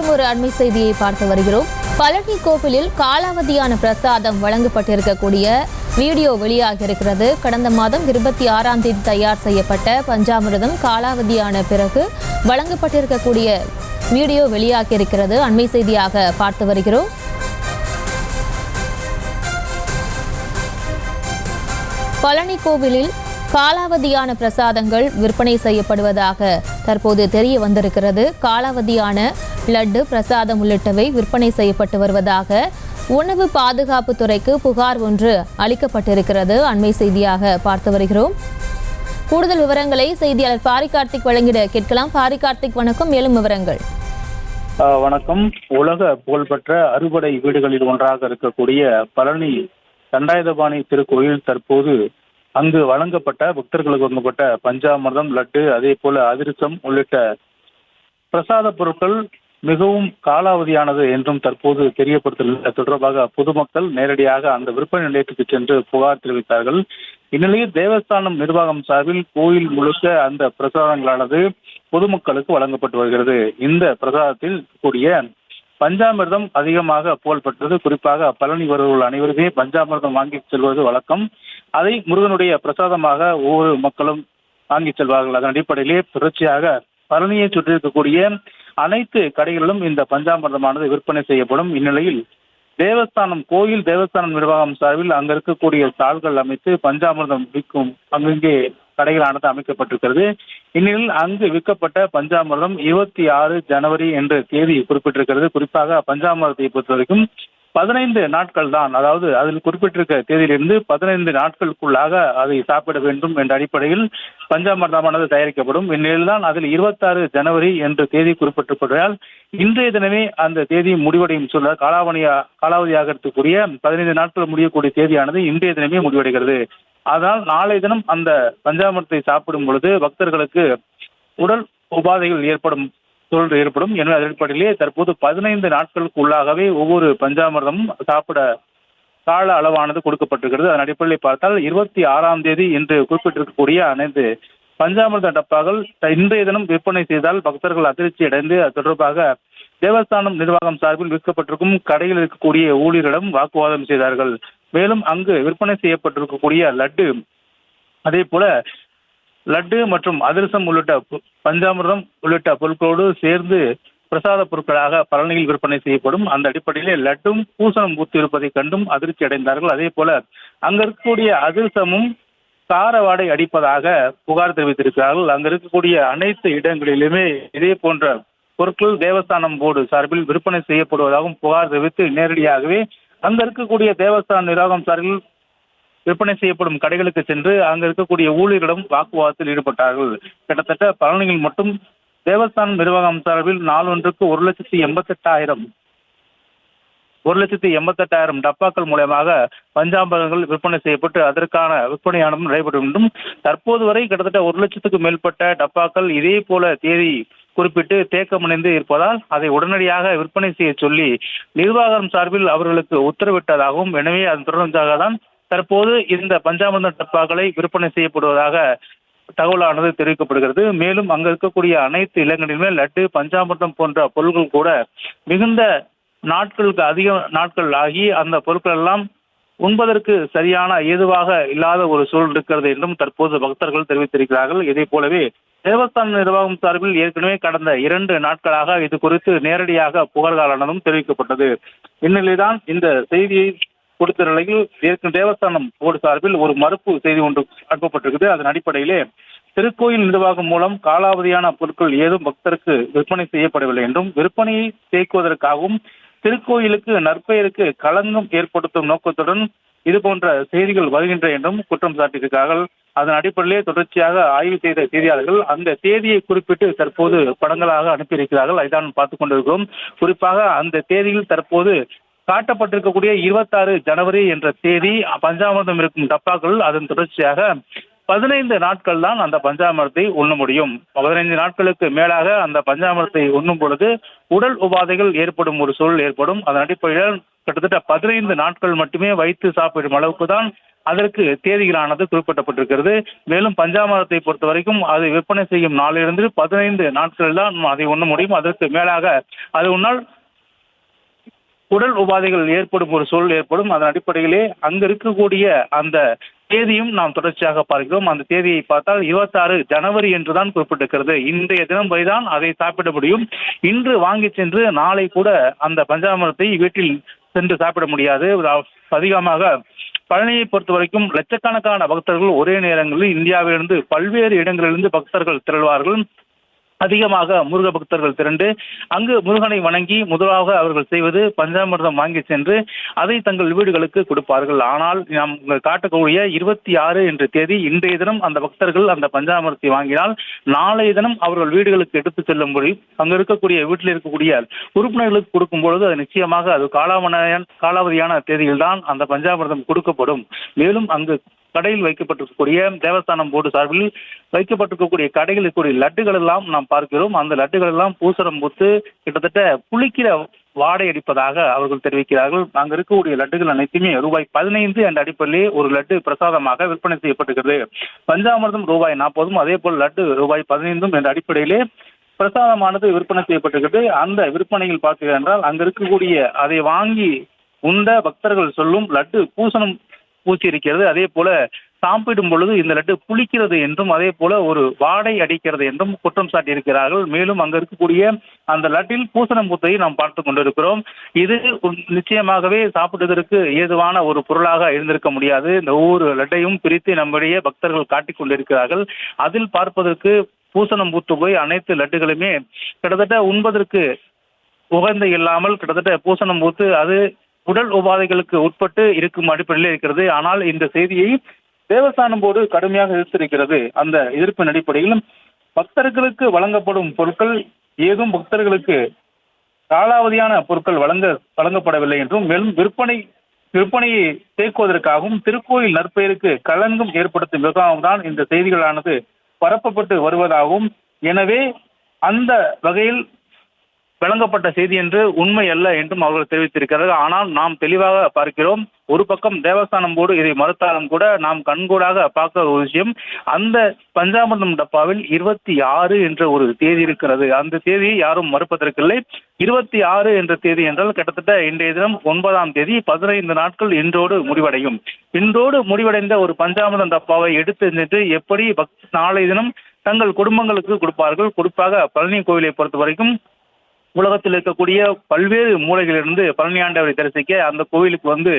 மற்றும் ஒரு அண்மை செய்தியை பார்த்து வருகிறோம். பழனி கோவிலில் காலாவதியான பிரசாதம் வழங்கப்பட்டிருக்கக்கூடிய வீடியோ வெளியாக இருக்கிறது. கடந்த மாதம் 26ஆம் தேதி தயார் செய்யப்பட்ட பஞ்சாமிர்தம் காலாவதியான பிறகு வழங்கப்பட்டிருக்கக்கூடிய வீடியோ வெளியாக இருக்கிறது. அண்மை செய்தியாக பார்த்து வருகிறோம். பழனி கோவிலில் காலாவதியான பிரசாதங்கள் விற்பனை செய்யப்படுவதாக தற்போது தெரிய வந்திருக்கிறது. காலாவதியான லட்டு, பிரசாதம் உள்ளிட்டவை விற்பனை செய்யப்பட்டு வருவதாக உணவு பாதுகாப்பு துறைக்கு புகார் ஒன்று அளிக்கப்பட்டிருக்கிறது. அண்மை செய்தியாக பார்த்து வருகிறோம். கூடுதல் விவரங்களை செய்தியாளர் பாரி கார்த்திக் வழங்கிட கேட்கலாம். பாரி கார்த்திக், வணக்கம். மேலும் விவரங்கள். வணக்கம். உலக புகழ்பெற்ற அறுபடை வீடுகளில் ஒன்றாக இருக்கக்கூடிய பழனி தண்டாயுதபாணி திருக்கோயில் தற்போது அங்கு வழங்கப்பட்ட பக்தர்களுக்கு வழங்கப்பட்ட பஞ்சாமிர்தம், லட்டு, அதே போல அதிரசம் உள்ளிட்ட பிரசாத பொருட்கள் மிகவும் காலாவதியானது என்றும் தற்போது தெரியப்படுத்தல் தொடர்பாக பொதுமக்கள் நேரடியாக அந்த விற்பனை நிலையத்துக்கு சென்று புகார் தெரிவித்தார்கள். இந்நிலையில் தேவஸ்தானம் நிர்வாகம் சார்பில் கோயில் முழுக்க அந்த பிரசாதங்களானது பொதுமக்களுக்கு வழங்கப்பட்டு வருகிறது. இந்த பிரசாதத்தில் கூடிய பஞ்சாமிர்தம் அதிகமாக புகழ்பெற்றது. குறிப்பாக பழனி வருபவர்கள் அனைவருமே பஞ்சாமிர்தம் வாங்கி செல்வது வழக்கம். அதை முருகனுடைய பிரசாதமாக ஒவ்வொரு மக்களும் வாங்கி செல்வார்கள். அதன் அடிப்படையிலே தொடர்ச்சியாக பழனியை சுற்றி இருக்கக்கூடிய அனைத்து கடைகளிலும் இந்த பஞ்சாமிர்தமானது விற்பனை செய்யப்படும். இந்நிலையில் கோயில் தேவஸ்தானம் நிர்வாகம் சார்பில் அங்க இருக்கக்கூடிய ஸ்டால்கள் அமைத்து பஞ்சாமிர்தம் விற்கும் அங்கங்கே கடைகளானது அமைக்கப்பட்டிருக்கிறது. இந்நிலையில் அங்கு விற்கப்பட்ட பஞ்சாமிர்தம் 26 ஜனவரி என்ற தேதி குறிப்பிட்டிருக்கிறது. குறிப்பாக பஞ்சாமிர்தத்தை பொறுத்த வரைக்கும் 15 நாட்கள் தான், அதாவது அதில் குறிப்பிட்டிருக்க தேதியிலிருந்து 15 நாட்களுக்குள்ளாக அதை சாப்பிட வேண்டும் என்ற அடிப்படையில் பஞ்சாமிர்தமானது தயாரிக்கப்படும். இந்நிலையில் தான் அதில் 26 ஜனவரி என்ற தேதி குறிப்பிட்டிருப்பதால் இன்றைய தினமே அந்த தேதி முடிவடையும் சொல்ல காலாவதியாக இருக்கக்கூடிய 15 நாட்கள் முடியக்கூடிய தேதியானது இன்றைய தினமே முடிவடைகிறது. அதனால் நாளை தினம் அந்த பஞ்சாமிர்தத்தை சாப்பிடும் பொழுது பக்தர்களுக்கு உடல் உபாதைகள் ஏற்படும். எனவே அதன் அடிப்படையிலே தற்போது 15 நாட்களுக்கு உள்ளாகவே ஒவ்வொரு பஞ்சாமிர்தமும் சாப்பிட கால அளவானது கொடுக்கப்பட்டிருக்கிறது. அதன் அடிப்படையில் பார்த்தால் 26ஆம் தேதி என்று குறிப்பிட்டிருக்கக்கூடிய அனைத்து பஞ்சாமிர்த டப்பாக்கள் இன்றைய தினம் விற்பனை செய்தால் பக்தர்கள் அதிர்ச்சி அடைந்து அது தொடர்பாக தேவஸ்தானம் நிர்வாகம் சார்பில் விற்கப்பட்டிருக்கும் கடையில் இருக்கக்கூடிய ஊழியரிடம் வாக்குவாதம் செய்தார்கள். மேலும் அங்கு விற்பனை செய்யப்பட்டிருக்கக்கூடிய லட்டு, அதே போல லட்டு மற்றும் அதிரசம் உள்ளிட்ட பஞ்சாமிர்தம் உள்ளிட்ட பொருட்களோடு சேர்ந்து பிரசாத பொருட்களாக பழனியில் விற்பனை செய்யப்படும். அந்த அடிப்படையிலே லட்டும் பூசணம் ஊற்றி இருப்பதை கண்டும் அதிர்ச்சி அடைந்தார்கள். அதே போல அங்க இருக்கக்கூடிய அதிரசமும் கார வாடை அடிப்பதாக புகார் தெரிவித்திருக்கிறார்கள். அங்க இருக்கக்கூடிய அனைத்து இடங்களிலுமே இதே போன்ற பொருட்கள் தேவஸ்தானம் போர்டு சார்பில் விற்பனை செய்யப்படுவதாகவும் புகார் தெரிவித்து நேரடியாகவே அங்க இருக்கக்கூடிய தேவஸ்தான நிர்வாகம் சார்பில் விற்பனை செய்யப்படும் கடைகளுக்கு சென்று அங்க இருக்கக்கூடிய ஊழியர்களிடம் வாக்குவாதத்தில் ஈடுபட்டார்கள். கிட்டத்தட்ட பழனியில் மட்டும் தேவஸ்தானம் நிர்வாகம் சார்பில் நாளொன்றுக்கு 1,88,000 டப்பாக்கள் மூலமாக பஞ்சாமிர்தங்கள் விற்பனை செய்யப்பட்டு அதற்கான விற்பனையானதும் நடைபெறும் என்றும் தற்போது வரை கிட்டத்தட்ட 1 லட்சத்துக்கும் மேற்பட்ட டப்பாக்கள் இதே போல தேதி குறிப்பிட்டு தேக்கமடைந்து இருப்பதால் அதை உடனடியாக விற்பனை செய்ய சொல்லி நிர்வாகம் சார்பில் அவர்களுக்கு உத்தரவிட்டதாகவும், எனவே அதன் தொடர்ந்தாக தான் தற்போது இந்த பஞ்சாமிர்த டப்பாக்களை விற்பனை செய்யப்படுவதாக தகவலானது தெரிவிக்கப்படுகிறது. மேலும் அங்க இருக்கக்கூடிய அனைத்து இல்லங்களிலுமே லட்டு, பஞ்சாமிர்தம் போன்ற பொருட்கள் கூட மிகுந்த நாட்களுக்கு அதிக நாட்கள் ஆகி அந்த பொருட்கள் எல்லாம் உண்பதற்கு சரியான ஏதுவாக இல்லாத ஒரு சூழல் இருக்கிறது என்றும் தற்போது பக்தர்கள் தெரிவித்திருக்கிறார்கள். இதே போலவே தேவஸ்தான நிர்வாகம் சார்பில் ஏற்கனவே கடந்த 2 நாட்களாக இது குறித்து நேரடியாக புகார்களானதும் தெரிவிக்கப்பட்டது. இந்நிலையில்தான் இந்த செய்தியை கொடுத்த நிலையில் தேவஸ்தானம் போர்டு சார்பில் ஒரு மறுப்பு செய்தி ஒன்று அனுப்பப்பட்டிருக்குது. அதன் அடிப்படையிலே திருக்கோயில் நிர்வாகம் மூலம் காலாவதியான பொருட்கள் ஏதும் பக்தருக்கு விற்பனை செய்யப்படவில்லை என்றும் விற்பனையை தேக்குவதற்காகவும் திருக்கோயிலுக்கு நற்பெயருக்கு களங்கம் ஏற்படுத்தும் நோக்கத்துடன் இது போன்ற செய்திகள் வருகின்ற என்றும் குற்றம் சாட்டியிருக்கிறார்கள். அதன் அடிப்படையிலே தொடர்ச்சியாக ஆய்வு செய்த செய்தியாளர்கள் அந்த தேதியை குறிப்பிட்டு தற்போது படங்களாக அனுப்பியிருக்கிறார்கள். அதைதான் பார்த்துக் கொண்டிருக்கிறோம். குறிப்பாக அந்த தேதியில் தற்போது காட்டப்பட்டிருக்கக்கூடிய 26 ஜனவரி என்ற தேதி பஞ்சாமிர்தம் இருக்கும் டப்பாக்கள், அதன் தொடர்ச்சியாக 15 நாட்கள் தான் அந்த பஞ்சாமிர்தத்தை உண்ண முடியும். 15 நாட்களுக்கு மேலாக அந்த பஞ்சாமிர்தத்தை உண்ணும் பொழுது உடல் உபாதைகள் ஏற்படும் ஒரு சூழல் ஏற்படும். அதன் அடிப்படையில் கிட்டத்தட்ட 15 நாட்கள் மட்டுமே வைத்து சாப்பிடும் அளவுக்கு தான் அதற்கு தேதிகளானது குறிப்பிடப்பட்டிருக்கிறது. மேலும் பஞ்சாமிர்தத்தை பொறுத்த வரைக்கும் அது விற்பனை செய்யும் நாளிலிருந்து 15 நாட்கள் தான் அதை உண்ண முடியும். அதற்கு மேலாக அது உன்னால் உடல் உபாதைகள் ஏற்படும் ஒரு சூழல் ஏற்படும். அதன் அடிப்படையிலே அங்கு இருக்கக்கூடிய அந்த தேதியும் நாம் தொடர்ச்சியாக பார்க்கிறோம். அந்த தேதியை பார்த்தால் 26 ஜனவரி என்றுதான் குறிப்பிட்டிருக்கிறது. இன்றைய தினம் வரைதான் அதை சாப்பிட முடியும். இன்று வாங்கி சென்று நாளை கூட அந்த பஞ்சாமிர்தத்தை வீட்டில் சென்று சாப்பிட முடியாது. அதிகமாக பழனியை பொறுத்த வரைக்கும் லட்சக்கணக்கான பக்தர்கள் ஒரே நேரங்களில் இந்தியாவிலிருந்து பல்வேறு இடங்களிலிருந்து பக்தர்கள் திரள்வார்கள். அதிகமாக முருக பக்தர்கள் திரண்டு அங்கு முருகனை வணங்கி முதலாக அவர்கள் செய்வது பஞ்சாமிர்தம் வாங்கி சென்று அதை தங்கள் வீடுகளுக்கு கொடுப்பார்கள். ஆனால் நாம் காட்டக்கூடிய 26 என்ற தேதி இன்றைய தினம் அந்த பக்தர்கள் அந்த பஞ்சாமிர்தத்தை வாங்கினால் நாளைய தினம் அவர்கள் வீடுகளுக்கு எடுத்து செல்லும்படி அங்கு இருக்கக்கூடிய வீட்டில் இருக்கக்கூடிய உறுப்பினர்களுக்கு கொடுக்கும் பொழுது அது நிச்சயமாக அது காலாவதியான தேதியில் தான் அந்த பஞ்சாமிர்தம் கொடுக்கப்படும். மேலும் அங்கு கடையில் வைக்கப்பட்டிருக்கக்கூடிய தேவஸ்தானம் போர்டு சார்பில் வைக்கப்பட்டிருக்கக்கூடிய கடையில் இருக்கக்கூடிய லட்டுகள் எல்லாம் நாம் பார்க்கிறோம். அந்த லட்டுகள் எல்லாம் பூசரம் பூத்து கிட்டத்தட்ட புளிக்கிற வாடை அடிப்பதாக அவர்கள் தெரிவிக்கிறார்கள். அங்கு இருக்கக்கூடிய லட்டுகள் அனைத்துமே ரூபாய் 15 என்ற அடிப்படையிலே ஒரு லட்டு பிரசாதமாக விற்பனை செய்யப்பட்டிருக்கிறது. பஞ்சாமிர்தம் ரூபாய் 40, அதே போல் லட்டு ரூபாய் 15 என்ற அடிப்படையிலே பிரசாதமானது விற்பனை செய்யப்பட்டிருக்கிறது. அந்த விற்பனையில் பார்க்கிறேன் என்றால் அங்கு இருக்கக்கூடிய அதை வாங்கி உண்ட பக்தர்கள் சொல்லும் லட்டு பூசணம் பூச்சி இருக்கிறது, அதே போல சாப்பிடும் பொழுது இந்த லட்டு புளிக்கிறது என்றும் அதே போல ஒரு வாடை அடிக்கிறது என்றும் குற்றம் சாட்டியிருக்கிறார்கள். மேலும் அங்க இருக்கக்கூடிய அந்த லட்டில் பூசணம் பூத்தையை நாம் பார்த்து கொண்டிருக்கிறோம். இது நிச்சயமாகவே சாப்பிடுவதற்கு ஏதுவான ஒரு பொருளாக இருந்திருக்க முடியாது. இந்த ஒவ்வொரு லட்டையும் பிரித்து நம்முடைய பக்தர்கள் காட்டிக் கொண்டிருக்கிறார்கள். அதில் பார்ப்பதற்கு பூசணம் பூத்து போய் அனைத்து லட்டுகளுமே கிட்டத்தட்ட உண்பதற்கு உகந்த இல்லாமல் கிட்டத்தட்ட பூசணம் பூத்து அது உடல் உபாதைகளுக்கு உட்பட்டு இருக்கும் அடிப்படையில் இருக்கிறது. ஆனால் இந்த செய்தியை தேவஸ்தானம் போர்டு கடுமையாக எதிர்த்திருக்கிறது. அந்த எதிர்ப்பின் அடிப்படையில் பக்தர்களுக்கு வழங்கப்படும் பொருட்கள் ஏதும் பக்தர்களுக்கு காலாவதியான பொருட்கள் வழங்கப்படவில்லை என்றும், மேலும் விற்பனையை தேக்குவதற்காகவும் திருக்கோயில் நற்பெயருக்கு களங்கம் ஏற்படுத்தும் விதமாகவும் தான் இந்த செய்திகளானது பரப்பப்பட்டு வருவதாகவும், எனவே அந்த வகையில் வழங்கப்பட்ட செய்தி என்று உண்மை அல்ல என்றும் அவர்கள் தெரிவித்திருக்கிறார்கள். ஆனால் நாம் தெளிவாக பார்க்கிறோம், ஒரு பக்கம் தேவஸ்தானம் போர்டு இதை மறுத்தாலும் கூட நாம் கண்கூடாக பார்க்கிற ஒரு விஷயம், அந்த பஞ்சாமிர்தம் டப்பாவில் 26 என்ற ஒரு தேதி இருக்கிறது. அந்த தேதியை யாரும் மறுப்பதற்கில்லை. 26 என்ற தேதி என்றால் கிட்டத்தட்ட இன்றைய தினம் 9ஆம் தேதி, 15 நாட்கள் இன்றோடு முடிவடையும். இன்றோடு முடிவடைந்த ஒரு பஞ்சாமிர்தம் டப்பாவை எடுத்து சென்று எப்படி நாளை தினம் தங்கள் குடும்பங்களுக்கு கொடுப்பார்கள். குறிப்பாக பழனி கோவிலை பொறுத்த வரைக்கும் உலகத்தில் இருக்கக்கூடிய பல்வேறு மூலைகளிலிருந்து பழனி ஆண்டவரை தரிசிக்க அந்த கோவிலுக்கு வந்து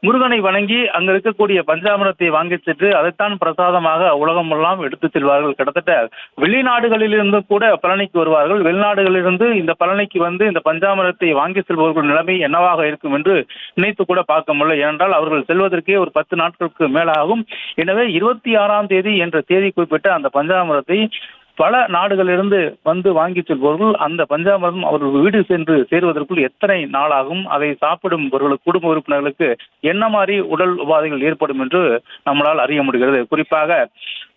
முருகனை வணங்கி அங்க இருக்கக்கூடிய பஞ்சாமிரத்தை வாங்கி சென்று அதைத்தான் பிரசாதமாக உலகமெல்லாம் எடுத்து செல்வார்கள். கிட்டத்தட்ட வெளிநாடுகளிலிருந்து கூட பழனிக்கு வருவார்கள். வெளிநாடுகளிலிருந்து இந்த பழனிக்கு வந்து இந்த பஞ்சாமிரத்தை வாங்கி செல்பவர்கள் நிலைமை என்னவாக இருக்கும் என்று நினைத்து கூட பார்க்க முடியல. ஏனென்றால் அவர்கள் செல்வதற்கே ஒரு 10 நாட்களுக்கு மேலாகும். எனவே 26ஆம் தேதி என்ற தேதி குறிப்பிட்ட அந்த பஞ்சாமிரத்தை பல நாடுகளிலிருந்து வந்து வாங்கி செல்பவர்கள் அந்த பஞ்சாமிர்தம் அவர்கள் வீடு சென்று சேருவதற்குள் எத்தனை நாளாகும், அதை சாப்பிடும் குடும்ப உறுப்பினர்களுக்கு என்ன மாதிரி உடல் உபாதைகள் ஏற்படும் என்று நம்மளால் அறிய முடிகிறது. குறிப்பாக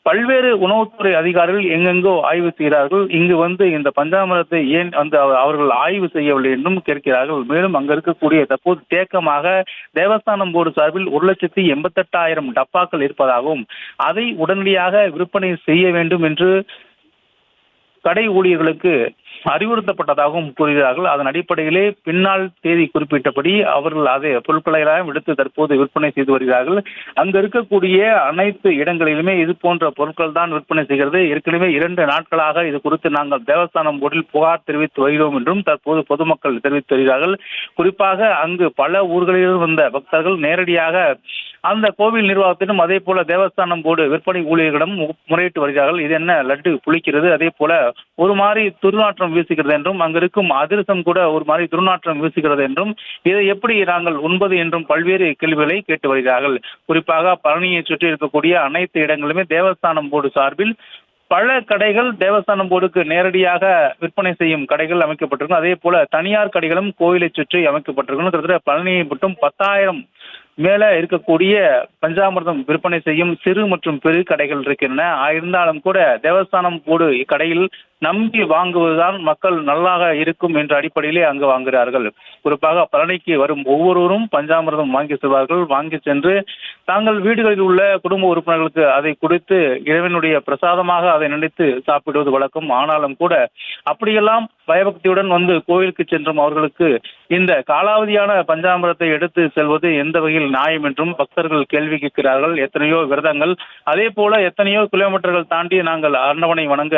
பல்வேறு உணவுத்துறை அதிகாரிகள் எங்கெங்கோ ஆய்வு செய்கிறார்கள். இங்கு வந்து இந்த பஞ்சாமிரத்தை ஏன் வந்து அவர்கள் ஆய்வு செய்யவில்லை என்றும் கேட்கிறார்கள். மேலும் அங்க இருக்கக்கூடிய தற்போது தேக்கமாக தேவஸ்தானம் போர்டு சார்பில் 1,88,000 டப்பாக்கள் இருப்பதாகவும் அதை உடனடியாக விற்பனை செய்ய வேண்டும் என்று கடை ஊழியர்களுக்கு அறிவுறுத்தப்பட்டதாகவும் கூறுகிறார்கள். அதன் அடிப்படையிலே பின்னால் தேதி குறிப்பிட்டபடி அவர்கள் அதை பொருட்களையெல்லாம் எடுத்து தற்போது விற்பனை செய்து வருகிறார்கள். அங்கு இருக்கக்கூடிய அனைத்து இடங்களிலுமே இது போன்ற பொருட்கள் தான் விற்பனை செய்கிறது. ஏற்கனவே 2 நாட்களாக இது குறித்து நாங்கள் தேவஸ்தானம் போர்டில் புகார் தெரிவித்து வருகிறோம் என்றும் தற்போது பொதுமக்கள் தெரிவித்து வருகிறார்கள். குறிப்பாக அங்கு பல ஊர்களில் வந்த பக்தர்கள் நேரடியாக அந்த கோவில் நிர்வாகத்திலும் அதே போல தேவஸ்தானம் போர்டு விற்பனை ஊழியர்களிடம் முறையிட்டு வருகிறார்கள். இது என்ன லட்டு புளிக்கிறது, அதே போல ஒரு மாதிரி துர்நாற்றம் வீசுகிறது என்றும், அங்கிருக்கும் அதிரசம் கூட ஒரு மாதிரி துர்நாற்றம் வீசுகிறது என்றும், இதை எப்படி நாங்கள் உண்பது என்றும் பல்வேறு கேள்விகளை கேட்டு வருகிறார்கள். குறிப்பாக பழனியை சுற்றி இருக்கக்கூடிய அனைத்து இடங்களிலுமே தேவஸ்தானம் போர்டு சார்பில் பல கடைகள் தேவஸ்தானம் போர்டுக்கு நேரடியாக விற்பனை செய்யும் கடைகள் அமைக்கப்பட்டிருக்கும். அதே போல தனியார் கடைகளும் கோயிலை சுற்றி அமைக்கப்பட்டிருக்கும். கிட்டத்தட்ட பழனியை மட்டும் 10,000 மேலே இருக்கக்கூடிய பஞ்சாமிர்தம் விற்பனை செய்யும் சிறு மற்றும் பெரு கடைகள் இருக்கின்றன. இருந்தாலும் கூட தேவஸ்தானம் போர்டு கடையில் நம்பி வாங்குவதுதான் மக்கள் நல்லாக இருக்கும் என்ற அடிப்படையிலே அங்கு வாங்குகிறார்கள். குறிப்பாக பழனிக்கு வரும் ஒவ்வொருவரும் பஞ்சாமிர்தம் வாங்கி செல்வார்கள். வாங்கி சென்று தாங்கள் வீடுகளில் உள்ள குடும்ப உறுப்பினர்களுக்கு அதை கொடுத்து இறைவனுடைய பிரசாதமாக அதை நினைத்து சாப்பிடுவது வழக்கம். ஆனாலும் கூட அப்படியெல்லாம் பயபக்தியுடன் வந்து கோயிலுக்கு சென்றும் அவர்களுக்கு இந்த காலாவதியான பஞ்சாமிரத்தை எடுத்து செல்வது எந்த வகையில் நியாயம் என்றும் பக்தர்கள் கேள்வி கேட்கிறார்கள். எத்தனையோ விரதங்கள், அதே போல எத்தனையோ கிலோமீட்டர்கள் தாண்டி நாங்கள் ஆண்டவனை வணங்க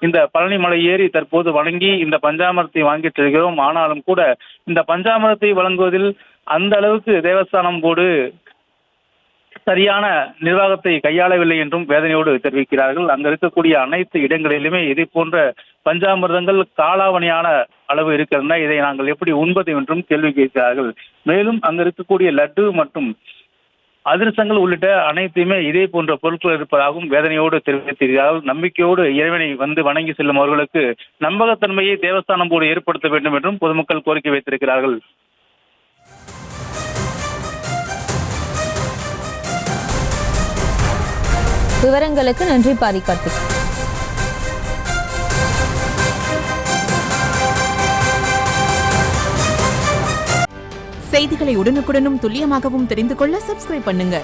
இந்த பழனி மலை ஏறி தற்போது வணங்கி இந்த பஞ்சாமிரத்தை வாங்கிட்டு இருக்கிறோம். ஆனாலும் கூட இந்த பஞ்சாமிரத்தை வழங்குவதில் அந்த அளவுக்கு தேவஸ்தானம் போர்டு சரியான நிர்வாகத்தை கையாளவில்லை என்றும் வேதனையோடு தெரிவிக்கிறார்கள். அங்க இருக்கக்கூடிய அனைத்து இடங்களிலுமே இதே போன்ற பஞ்சாமிர்தங்கள் காலாவணியான அளவு இருக்கின்றன. இதை நாங்கள் எப்படி உண்பது என்றும் கேள்வி கேட்கிறார்கள். மேலும் அங்க இருக்கக்கூடிய லட்டு மற்றும் அதிரசங்கள் உள்ளிட்ட அனைத்துமே இதே போன்ற பொருட்கள் இருப்பதாகவும் வேதனையோடு தெரிவித்திருக்கிறார்கள். நம்பிக்கையோடு இறைவனை வந்து வணங்கி செல்லும் அவர்களுக்கு நம்பகத்தன்மையை தேவஸ்தானம் போர்டு ஏற்படுத்த வேண்டும் என்றும் பொதுமக்கள் கோரிக்கை வைத்திருக்கிறார்கள். விவரங்களுக்கு நன்றி பாரி கார்த்திக். செய்திகளை உடனுக்குடனும் துல்லியமாகவும் தெரிந்து கொள்ள சப்ஸ்கிரைப் பண்ணுங்க.